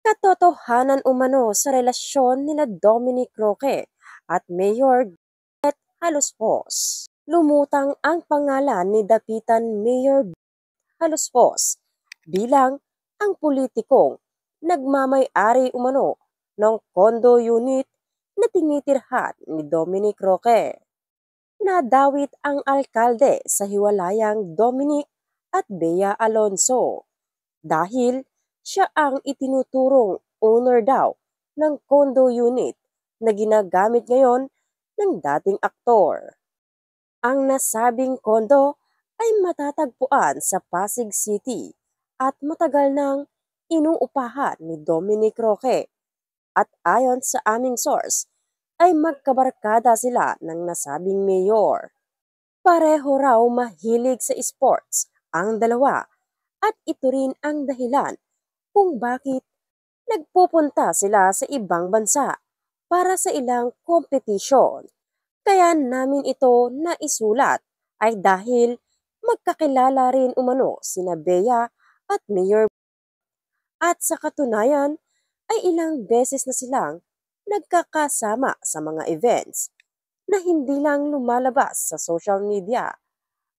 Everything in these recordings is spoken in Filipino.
Katotohanan umano sa relasyon nila Dominic Roque at Mayor Halospos. Lumutang ang pangalan ni dapitan Mayor Halospos bilang ang politikong nagmamay-ari umano ng condo unit na tinitirhan ni Dominic Roque. Nadawit ang alkalde sa hiwalayang Dominic at Bea Alonso dahil siya ang itinuturong owner daw ng condo unit na ginagamit ngayon ng dating aktor. Ang nasabing kondo ay matatagpuan sa Pasig City at matagal nang inuupahan ni Dominic Roque at ayon sa aming source ay magkabarkada sila ng nasabing mayor. Pareho raw mahilig sa sports ang dalawa at ito rin ang dahilan kung bakit nagpupunta sila sa ibang bansa para sa ilang kompetisyon. Kaya namin ito naisulat ay dahil magkakilala rin umano sina Bea at Mayor at sa katunayan ay ilang beses na silang nagkakasama sa mga events na hindi lang lumalabas sa social media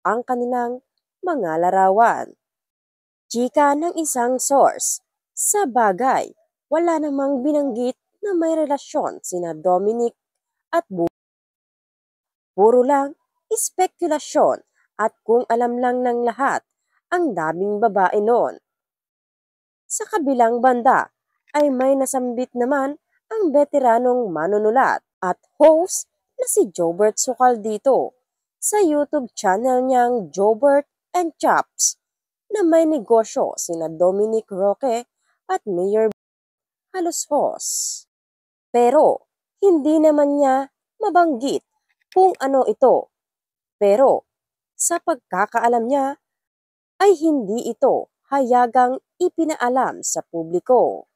ang kanilang mga larawan. Chika ng isang source, sa bagay, wala namang binanggit na may relasyon sina Dominic at puro lang espekulasyon at kung alam lang ng lahat ang daming babae noon. Sa kabilang banda ay may nasambit naman ang veteranong manunulat at host na si Jobert Socaldito sa YouTube channel niyang Jobert and Chops na may negosyo sina Dominic Roque at Mayor Halospos. Pero hindi naman niya mabanggit kung ano ito. Pero sa pagkakaalam niya ay hindi ito hayagang ipinaalam sa publiko.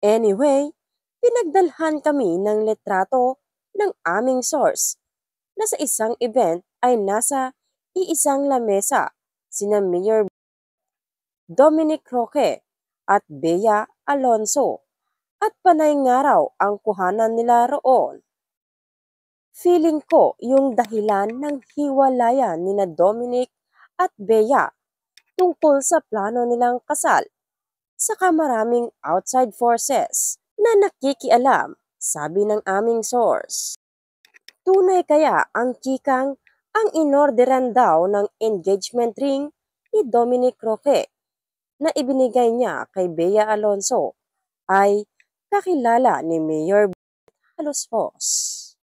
Anyway, pinagdalhan kami ng litrato ng aming source na sa isang event ay nasa iisang lamesa sina Mayor Dominic Roque at Bea Alonso at panay nga raw ang kuhanan nila roon. Feeling ko yung dahilan ng hiwalayan nina Dominic at Bea tungkol sa plano nilang kasal. Saka maraming outside forces na nakikialam, sabi ng aming source. Tunay kaya ang chikang ang inorderan daw ng engagement ring ni Dominic Roque na ibinigay niya kay Bea Alonso ay kakilala ni Mayor Halospos.